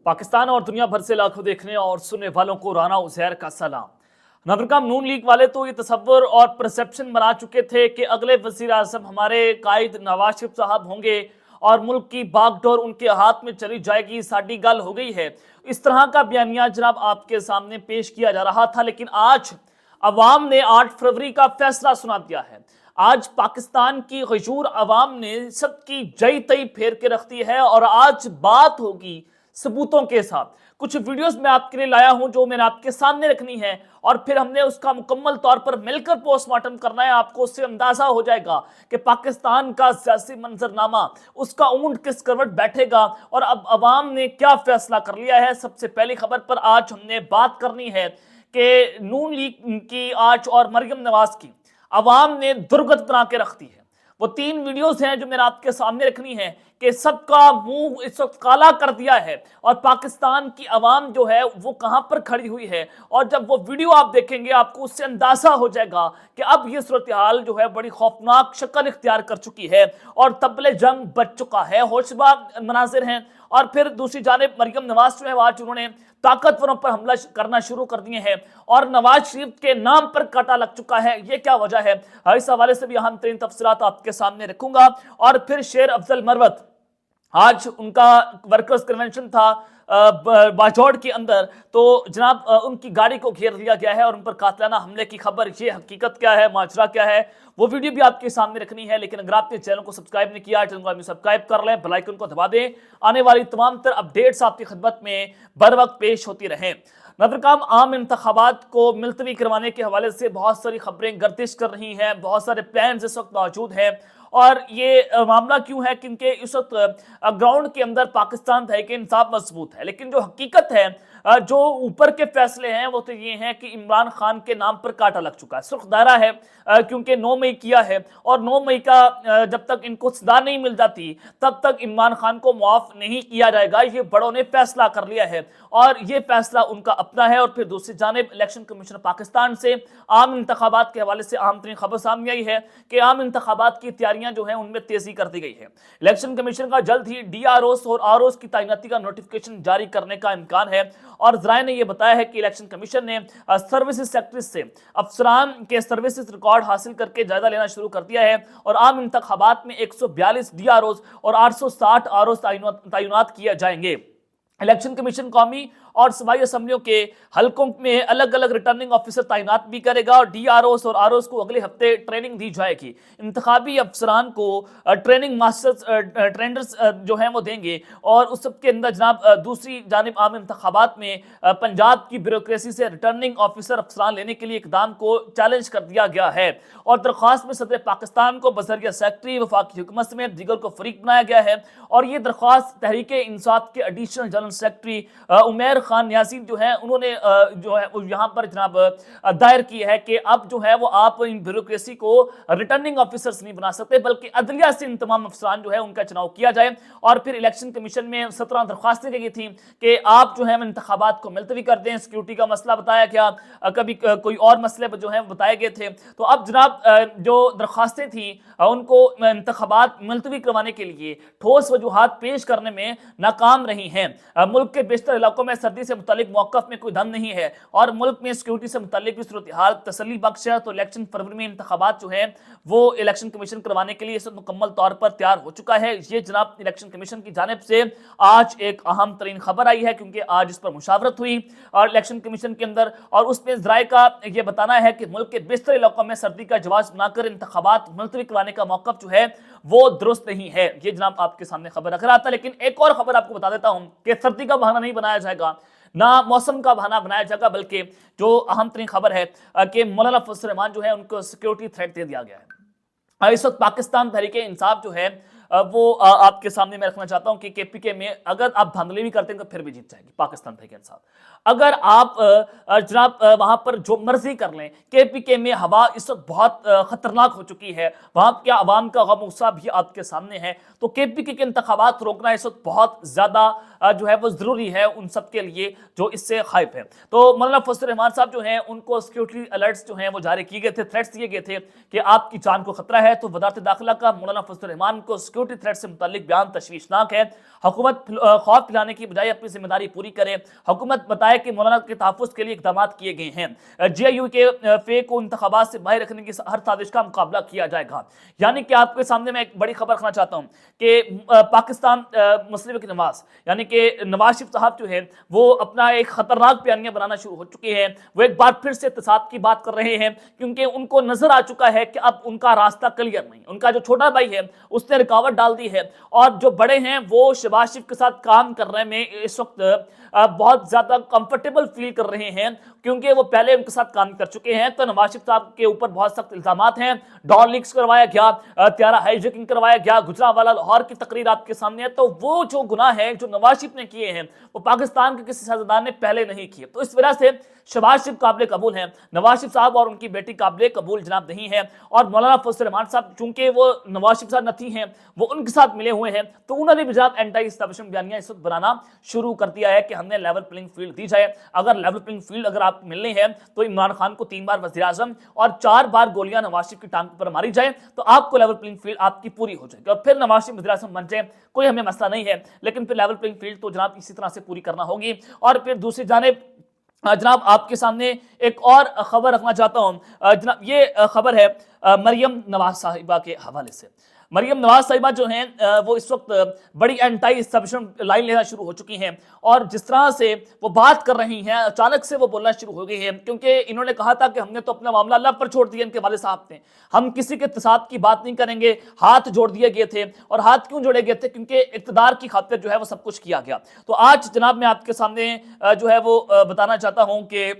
पाकिस्तान और दुनिया भर से लाखों देखने और सुनने वालों को राना उज़ैर का सलाम। नादरकाम नून लीग वाले तो ये तसव्वुर और परसेप्शन बना चुके थे कि अगले वज़ीर आज़म हमारे कायद नवाज शरीफ साहब होंगे और मुल्क की बागडोर उनके हाथ में चली जाएगी, साडी गल हो गई है। इस तरह का बयानिया जनाब आपके सामने पेश किया जा रहा था, लेकिन आज अवाम ने 8 फरवरी का फैसला सुना दिया है। आज पाकिस्तान की गयूर अवाम ने सबकी जई तई फेर के रख दी है और आज बात होगी सबूतों के साथ। कुछ वीडियोस मैं आपके लिए लाया हूं जो मैंने आपके सामने रखनी है और फिर हमने उसका मुकम्मल तौर पर मिलकर पोस्टमार्टम करना है। आपको उससे अंदाजा हो जाएगा कि पाकिस्तान का सियासी मंजरनामा, उसका ऊंट किस करवट बैठेगा और अब अवाम ने क्या फैसला कर लिया है। सबसे पहली खबर पर आज हमने बात करनी है कि नून लीग की आज और मरियम नवाज की अवाम ने दुर्गत बना के रख दी है। वो 3 वीडियोस हैं जो मैंने आपके सामने रखनी है कि सबका मुंह इस वक्त काला कर दिया है और पाकिस्तान की अवाम जो है वो कहां पर खड़ी हुई है। और जब वो वीडियो आप देखेंगे आपको उससे अंदाजा हो जाएगा कि अब ये सूरत हाल जो है बड़ी खौफनाक शक्ल इख्तियार कर चुकी है और तबले जंग बच चुका है, होशबा मनाजिर हैं। और फिर दूसरी जानिब मरियम नवाज जो है आज उन्होंने ताकतवरों पर हमला करना शुरू कर दिए हैं और नवाज शरीफ के नाम पर कांटा लग चुका है। ये क्या वजह है, इस हवाले से भी अहम तरीन तफसीलात आपके सामने रखूंगा। और फिर शेर अफजल मरवत, आज उनका वर्कर्स कन्वेंशन था बाजौड़ के अंदर, तो जनाब उनकी गाड़ी को घेर लिया गया है और उन पर कातलाना हमले की खबर। ये हकीकत क्या है, माजरा क्या है, वो वीडियो भी आपके सामने रखनी है। लेकिन अगर आपने चैनल को सब्सक्राइब नहीं किया, चैनल को सब्सक्राइब कर लें, बेल आइकन को दबा दें। आने वाली तमाम तर अपडेट्स आपकी खिदमत में बर वक्त पेश होती रहें। नादरकाम आम इंतखाबात को मुलतवी करवाने के हवाले से बहुत सारी खबरें गर्दिश कर रही हैं, बहुत सारे प्लान इस वक्त मौजूद हैं। और ये मामला क्यों है, क्योंकि इस वक्त ग्राउंड के अंदर पाकिस्तान तहरीक इंसाफ मजबूत है, लेकिन जो हकीकत है, जो ऊपर के फैसले हैं वो तो ये हैं कि इमरान खान के नाम पर कांटा लग चुका है। सुर्ख दायरा है क्योंकि 9 मई किया है और 9 मई का जब तक इनको सजा नहीं मिल जाती तब तक इमरान खान को मुआफ नहीं किया जाएगा। ये बड़ों ने फैसला कर लिया है और ये फैसला उनका अपना है। और फिर दूसरी जानिब इलेक्शन कमीशन पाकिस्तान से आम इंतखाबात के हवाले से अहम तरीन खबर सामने आई है कि आम इंतखाबात की तैयारियां जो है उनमें तेजी कर दी गई है। इलेक्शन कमीशन का जल्द ही DROs और ROs की तैनाती का नोटिफिकेशन जारी करने का इम्कान है। और ज़राए ने यह बताया है कि इलेक्शन कमीशन ने सर्विसेज सेक्रेटरी से अफसरान के सर्विसेज रिकॉर्ड हासिल करके जायजा लेना शुरू कर दिया है और आम इंतखाबात में 142 DROs और 860 ROs तैनात किए जाएंगे। इलेक्शन कमीशन कौमी और सूबाई असम्बलियों के हलकों में अलग अलग रिटर्निंग ऑफिसर तैनात भी करेगा और DROs और ROs को अगले हफ्ते ट्रेनिंग दी जाएगी। इंतखाबी अफसरान को ट्रेनिंग मास्टर्स ट्रेंडर्स जो हैं वो देंगे। और उस सब के अंदर जनाब दूसरी जानिब आम इंतखाबात में पंजाब की ब्यूरोक्रेसी से रिटर्निंग ऑफिसर अफसरान लेने के लिए इकदाम को चैलेंज कर दिया गया है और दरख्वास्त में सदर पाकिस्तान को बजरिया सेक्रेटरी वफाकी हुकूमत समेत दीगर को फरीक बनाया गया है। और ये दरख्वास्त तहरीक इंसाफ के additional general secretary Umair Khan न्यासी जो है उन्होंने जो है यहाँ पर जनाब दायर की है कि अब जो है वो आप इन ब्यूरोक्रेसी को रिटर्निंग ऑफिसर्स नहीं बना सकते बल्कि अदलिया से इन तमाम अफसरान जो है उनका चुनाव किया जाए। और फिर इलेक्शन कमीशन में 17 दरख्वास्तें की गई थी कि आप जो है इंतखाबात को मुलतवी कर दें। सिक्योरिटी का मसला बताया गया, कभी कोई और मसले जो है बताए गए थे। तो अब जनाब जो दरख्वास्तें थी उनको इंतखाबात मुलतवी करवाने के लिए ठोस वजूहात पेश करने में नाकाम रही हैं। मुल्क के बेशतर इलाकों में सर्दी से मुतालिक मौक़िफ़ में कोई दम नहीं है और मुल्क में सिक्योरिटी से मुतालिक भी सूरत हाल तसल्ली बख्श है। तो इलेक्शन फरवरी में इंतखाबात जो है वो इलेक्शन कमीशन करवाने के लिए इस वक्त मुकम्मल तौर पर तैयार हो चुका है। ये जनाब इलेक्शन कमीशन की जानिब से आज एक अहम तरीन खबर आई है क्योंकि आज इस पर मुशावरत हुई और इलेक्शन कमीशन के अंदर, और उसमें ज़राए का ये बताना है कि मुल्क के बेशतर इलाकों में सर्दी का जवाब बनाकर इंतखाबात मुलतवी करवाने का मौक़िफ़ जो है वो दुरुस्त नहीं है। ये जनाब आपके सामने खबर रख रहा था। लेकिन एक और खबर आपको बता देता हूँ कि सर्दी का बहाना नहीं बनाया जाएगा, ना मौसम का बहाना बनाया जाएगा, बल्कि जो अहम तरीन खबर है कि मौलाना फजल रहमान जो है उनको सिक्योरिटी थ्रेट दे दिया गया है। इस वक्त पाकिस्तान तहरीक इंसाफ जो है वो आपके सामने मैं रखना चाहता हूं कि KPK में अगर आप धांधली भी करते हैं तो फिर भी जीत जाएगी पाकिस्तान तहरीक इंसाफ। अगर आप जनाब वहां पर जो मर्जी कर लें, KPK में हवा इस वक्त बहुत खतरनाक हो चुकी है, वहां के अवाम का गम गुस्सा भी आपके सामने है। तो KPK के इंतखाबात रोकना इस वक्त बहुत ज्यादा जो है वो जरूरी है उन सब के लिए जो इससे खाइफ है। तो मौलाना फजल रहमान साहब जो हैं उनको सिक्योरिटी अलर्ट्स जो हैं वो जारी किए गए थे, थ्रेट्स दिए गए थे कि आपकी जान को खतरा है। तो वजारत दाखिला का मौलाना फजल रहमान को सिक्योरिटी थ्रेट से मुताल्लिक बयान तशवीशनाक है। हुकूमत खौफ फैलाने की बजाय अपनी जिम्मेदारी पूरी करे। हुकूमत बताए कि मौलाना के तहफ़्फ़ुज़ के लिए इक़दामात किए गए हैं। JIU के फेक को इंतखाबात से बाहर रखने की हर साजिश का मुकाबला किया जाएगा। यानी कि आपके सामने मैं एक बड़ी खबर रखना चाहता हूँ कि पाकिस्तान मुस्लिम लीग नवाज यानी कि नवाज शरीफ साहब जो है वो अपना एक खतरनाक बयानिया बनाना शुरू हो चुके हैं। वो एक बार फिर से इत्तेसाद की बात कर रहे हैं क्योंकि उनको नजर आ चुका है कि अब उनका रास्ता क्लियर नहीं। उनका जो छोटा भाई है उसने रुकावट डाल दी है और जो बड़े हैं वो शहबाज शरीफ के साथ काम करने में इस वक्त बहुत ज्यादा कंफर्टेबल फील कर रहे हैं क्योंकि वो पहले उनके साथ काम कर चुके हैं। तो नवाज शरीफ साहब के ऊपर बहुत सख्त इल्जामात हैं। डॉन लीक्स करवाया गया, त्यारा हाईजैकिंग करवाया गया, गुजरांवाला लाहौर की तकरीर आपके सामने है। तो वो जो गुनाह है जो नवाज शरीफ ने किए हैं वो पाकिस्तान के किसी सियासतदान ने पहले नहीं किए। तो इस वजह से शहबाज शरीफ काबिल कबूल हैं, नवाज शरीफ साहब और उनकी बेटी काबिल कबूल जनाब नहीं है। और मौलाना फजल रहमान साहब चूंकि वो नवाज शरीफ साहब नथी हैं, वो उनके साथ मिले हुए हैं, तो उन्होंने भी जनाब एंटी एस्टैब्लिशमेंट बयानिया इस वक्त बनाना शुरू कर दिया है कि हमने लेवल प्लेइंग फील्ड दी जाए। अगर लेवल प्लेइंग फील्ड अगर आप मिलनी है तो इमरान खान को 3 बार वज़ीर आज़म और 4 बार गोलियां नवाज शरीफ की टांग पर मारी जाए तो आपको लेवल प्लेइंग फील्ड आपकी पूरी हो जाएगी और फिर नवाज शरीफ वज़ीर आज़म बन जाए, कोई हमें मसला नहीं है। लेकिन फिर लेवल प्लेइंग फील्ड तो जनाब इसी तरह से पूरी करना होगी। और फिर दूसरी जानिब जनाब आपके सामने एक और खबर रखना चाहता हूं। जनाब ये खबर है मरियम नवाज साहिबा के हवाले से। मरियम नवाज साहिबा जो हैं वो इस वक्त बड़ी एंटी एस्टैब्लिशमेंट लाइन लेना शुरू हो चुकी हैं और जिस तरह से वो बात कर रही हैं अचानक से वो बोलना शुरू हो गई हैं क्योंकि इन्होंने कहा था कि हमने तो अपना मामला अल्लाह पर छोड़ दिया। इनके वाले साहब ने हम किसी के इत्तेसाद की बात नहीं करेंगे, हाथ जोड़ दिए गए थे। और हाथ क्यों जोड़े गए थे? क्योंकि इक़्तिदार की खातिर जो है वो सब कुछ किया गया। तो आज जनाब मैं आपके सामने जो है वो बताना चाहता हूँ कि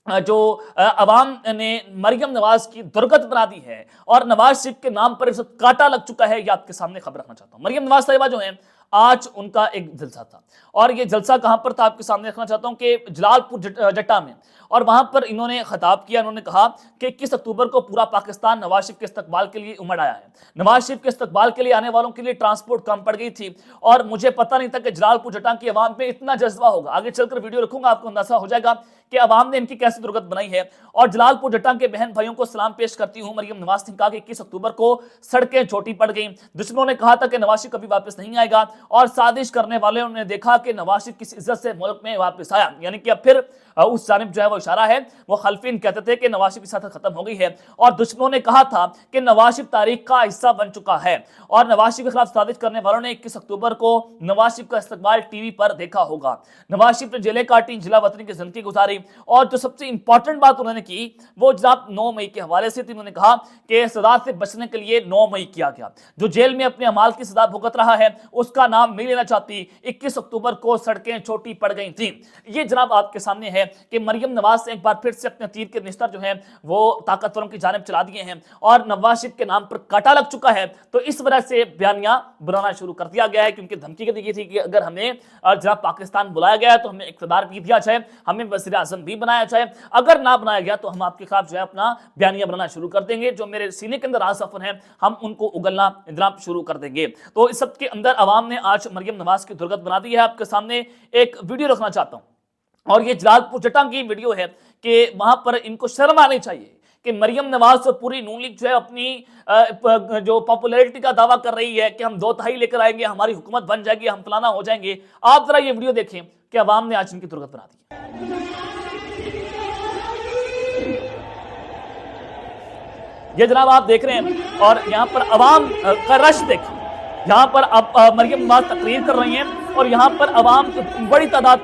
जो अवाम ने मरियम नवाज की दुर्गत बना दी है और नवाज शरीफ के नाम पर इस वक्त कांटा लग चुका है, ये आपके सामने खबर रखना चाहता हूं। मरियम नवाज साहिबा जो हैं आज उनका एक जलसा था और ये जलसा कहां पर था आपके सामने रखना चाहता हूं कि जलालपुर जट्टा में। और वहां पर इन्होंने खिताब किया, इन्होंने कहा कि 21 अक्टूबर को पूरा पाकिस्तान नवाज शरीफ के इस्तकबाल के लिए उमड़ आया है। नवाज शरीफ के इस्तकबाल के लिए आने वालों के लिए ट्रांसपोर्ट कम पड़ गई थी और मुझे पता नहीं था कि जलालपुर जट्टा की आवाम में इतना जज्बा होगा। आगे चलकर वीडियो रखूंगा, आपको अंदाजा हो जाएगा कि अवाम ने इनकी कैसी दुर्गत बनाई है। और जलालपुर जट्टा के बहन भाइयों को सलाम पेश करती हूँ। मरियम नवाज ने कहा कि 21 अक्टूबर को सड़कें छोटी पड़ गई। दुश्मनों ने कहा था कि नवाज शरीफ कभी वापस नहीं आएगा और साजिश करने वाले ने देखा कि नवाज शरीफ किस इज्जत से मुल्क में वापस आया। यानी कि अब फिर उस जानिब जो है वो इशारा है। वो खलफीन कहते थे कि नवाज शरीफ की साथ खत्म हो गई है और दुश्मनों ने कहा था कि नवाज शरीफ तारीख का हिस्सा बन चुका है। और नवाज शरीफ के खिलाफ साजिश करने वालों ने 21 अक्टूबर को नवाज शरीफ का इस्तकबाल टीवी पर देखा होगा। नवाज शरीफ ने जेलें काटी, जिला वतनी की जिंदगी गुजारी और जो सबसे इंपॉर्टेंट बात उन्होंने की वो जनाब 9 मई के हवाले से थी। उन्होंने कहा कि सजा से बचने के लिए 9 मई किया गया। जो जेल में अपने अमाल की सजा भुगत रहा है उसका नाम नहीं लेना चाहती। 21 अक्टूबर को सड़कें छोटी पड़ गई थी। ये जनाब आपके सामने है कि मरियम नवाज ने एक बार फिर से अपने तीर के निस्तर जो है वो ताकतवरों की जानिब चला दिए हैं और नवाज शरीफ के नाम पर कांटा लग चुका है। तो इस वजह से बयानिया बनाना शुरू कर दिया गया है क्योंकि धमकी दी गई थी कि अगर हमें जनाब पाकिस्तान बुलाया गया तो हमें इक़्तिदार भी दिया जाए, हमें वज़ीर आज़म भी बनाया जाए, अगर ना बनाया गया तो हम आपके खिलाफ जो है अपना बयानिया बनाना शुरू कर देंगे। जो मेरे सीने के अंदर आसफन है हम उनको उगलना जनाब शुरू कर देंगे। तो इस सब के अंदर अवाम ने आज मरियम नवाज की दुर्गत बना दी है। आपके सामने एक वीडियो रखना चाहता हूं और ये जलालपुर जट्टा की वीडियो है कि वहां पर इनको शर्म आनी चाहिए कि मरियम नवाज और पूरी नून लीग जो है अपनी जो पॉपुलैरिटी का दावा कर रही है कि हम 2/3 लेकर आएंगे, हमारी हुकूमत बन जाएगी, हम फलाना हो जाएंगे। आप जरा ये वीडियो देखें कि अवाम ने आज इनकी दुर्गत बना दी। ये जनाब आप देख रहे हैं और यहाँ पर अवाम का रश देखिए। यहाँ पर अब मरियम नवाज तकरीर कर रही हैं और यहाँ पर अवाम बड़ी तादाद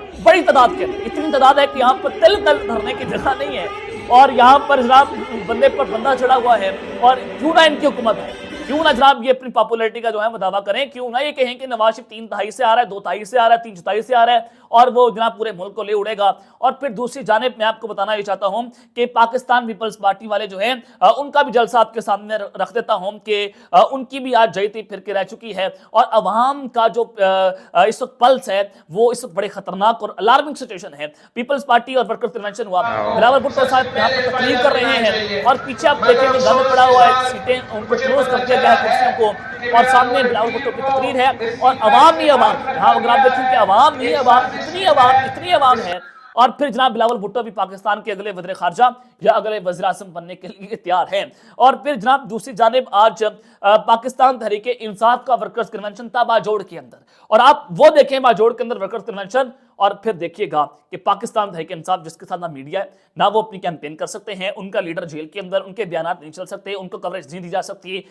के इतनी तादाद है कि यहाँ पर तिल धरने की जगह नहीं है और यहाँ पर जनाब बंदे पर बंदा चढ़ा हुआ है। और क्यों ना इनकी हुकूमत है, क्यों ना जनाब ये अपनी पॉपुलैरिटी का जो है वो दावा करें, क्यों ना ये कहें कि नवाज शरीफ 3/3 से आ रहा है, 2/3 से आ रहा है, 3/4 से आ रहा है और वो जनाब पूरे मुल्क को ले उड़ेगा। और फिर दूसरी जानिब मैं आपको बताना ये चाहता हूं कि पाकिस्तान पीपल्स पार्टी वाले जो हैं उनका भी जलसा आपके सामने रख देता हूं कि उनकी भी आज जयती फिर के रह चुकी है और अवाम का जो इस वक्त पल्स है वो इस वक्त बड़े खतरनाक और अलार्मिंग सिचुएशन है। पीपल्स पार्टी और वर्कर्स कन्वेंशन हुआ, बिलावल भुट्टो साहब यहाँ पर तकरीर कर रहे हैं और पीछे आप देखेंगे गंद पड़ा हुआ है, सीटें उनको क्लोज कर दिया गया है कुर्सियों को और सामने बिलावल भुट्टो की तकरीर है और अवाम ही अवाम। यहाँ अगर आप देखें कि अवाम ही अवाम, इतनी अवाम है اور پھر جناب بلاول بھٹو بھی پاکستان کے اگلے وزیر خارجہ یا اگلے وزیر اعظم بننے کے لیے تیار ہیں. اور پھر جناب دوسری جانب آج پاکستان تحریک انصاف کا ورکرز کنونشن تھا باجوڑ کے اندر, اور آپ وہ دیکھیں باجوڑ کے اندر ورکرز کنونشن, اور پھر دیکھیے گا کہ پاکستان تحریک انصاف جس کے ساتھ نہ میڈیا ہے نہ وہ اپنی کیمپین کر سکتے ہیں, ان کا لیڈر جیل کے اندر, ان کے بیانات نہیں چل سکتے, ان کو کوریج نہیں دی جا سکتی,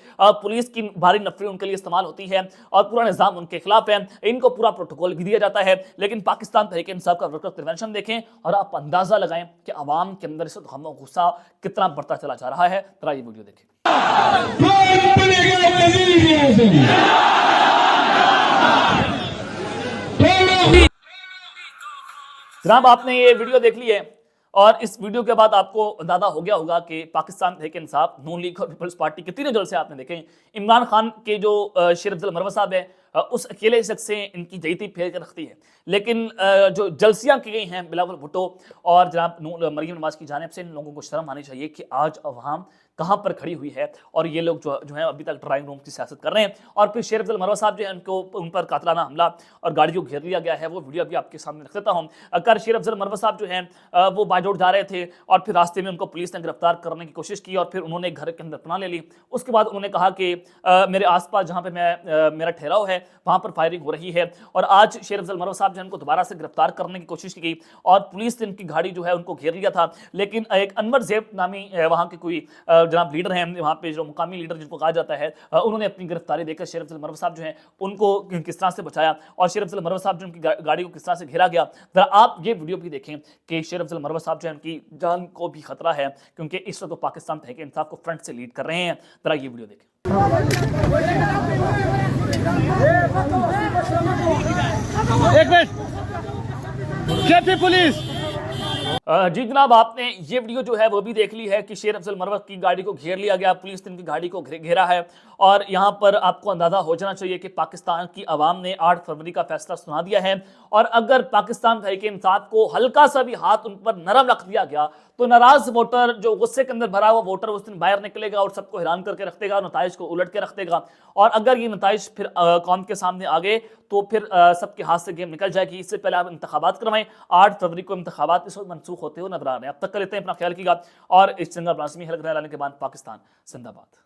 پولیس کی بھاری نفری ان کے لیے استعمال ہوتی ہے اور پورا نظام ان کے خلاف ہے, ان کو پورا پروٹوکول بھی دیا جاتا ہے. لیکن پاکستان تحریک انصاف کا ورکرز کنونشن دیکھیں اور آپ اندازہ لگائیں کہ عوام کے اندر اس وقت غم و غصہ کتنا بڑھتا چلا جا رہا ہے. ذرا یہ ویڈیو دیکھیں. جناب آپ نے یہ ویڈیو دیکھ لی ہے, اور اس ویڈیو کے بعد آپ کو اندازہ ہو گیا ہوگا کہ پاکستان تحریک انصاف, نون لیگ اور پیپلز پارٹی کے تینوں جلسے آپ نے دیکھیں. عمران خان کے جو شیر افضل مروہ صاحب ہے, اس اکیلے شخص سے ان کی جیتی پھیر کر رکھتی ہے, لیکن جو جلسیاں کی گئی ہیں بلاول بھٹو اور جناب مریم نواز کی جانب سے, ان لوگوں کو شرم آنی چاہیے کہ آج عوام کہاں پر کھڑی ہوئی ہے, اور یہ لوگ جو ہیں ابھی تک ڈرائنگ روم کی سیاست کر رہے ہیں. اور پھر شیر افضل مروہ صاحب جو ہیں ان پر قاتلانہ حملہ اور گاڑی کو گھیر لیا گیا ہے, وہ ویڈیو ابھی آپ کے سامنے رکھ دیتا ہوں. اگر شیر افضل مروہ صاحب جو ہیں وہ باجوڑ جا رہے تھے اور پھر راستے میں ان کو پولیس نے گرفتار کرنے کی کوشش کی, اور پھر انہوں نے گھر کے اندر پناہ لے لی. اس کے بعد انہوں نے کہا کہ میرے آس پاس جہاں پہ میرا ٹھہراؤ ہے وہاں پر فائرنگ ہو رہی ہے, اور آج شیر افضل مروہ صاحب جو ان کو دوبارہ سے گرفتار کرنے کی کوشش کی گئی اور پولیس نے ان کی گاڑی جو ہے ان کو گھیر لیا تھا. لیکن ایک انور زیب نامی وہاں کے کوئی جناب لیڈر ہیں, وہاں پہ جو مقامی لیڈر جن کو کہا جاتا ہے, انہوں نے اپنی گرفتاری دے کر شیر افضل مروہ صاحب جو ہیں ان کو کس طرح سے بچایا, اور شیر افضل مروہ صاحب جو ان کی گاڑی کو کس طرح سے گھیرا گیا. ذرا آپ یہ ویڈیو بھی دیکھیں کہ شیر افضل مروہ صاحب جو ہیں ان کی جان کو بھی خطرہ ہے, کیونکہ اس وقت پاکستان تحریک انصاف کو فرنٹ سے لیڈ کر رہے ہیں. ذرا یہ ویڈیو دیکھیں. ایک منٹ, پولیس. جی جناب آپ نے یہ ویڈیو جو ہے وہ بھی دیکھ لی ہے کہ شیر افضل مروہ کی گاڑی کو گھیر لیا گیا, پولیس نے ان کی گاڑی کو گھیرا ہے. اور یہاں پر آپ کو اندازہ ہو جانا چاہیے کہ پاکستان کی عوام نے 8 فروری کا فیصلہ سنا دیا ہے, اور اگر پاکستان تحریک انصاف کو ہلکا سا بھی ہاتھ ان پر نرم رکھ دیا گیا تو ناراض ووٹر, جو غصے کے اندر بھرا ہوا ووٹر, اس دن باہر نکلے گا اور سب کو حیران کر کے رکھ دے گا, نتائج کو الٹ کے رکھ دے گا. اور اگر یہ نتائج پھر قوم کے سامنے آ گئے تو پھر سب کے ہاتھ سے گیم نکل جائے گی. اس سے پہلے آپ انتخابات کروائیں. 8 فروری کو انتخابات اس وقت منسوخ ہوتے ہوئے نظر آ رہے ہیں. اب تک کر لیتے ہیں, اپنا خیال کیجیے گا, اور اس چینل پر لازمی حلقہ لانے کے بعد پاکستان زندہ باد.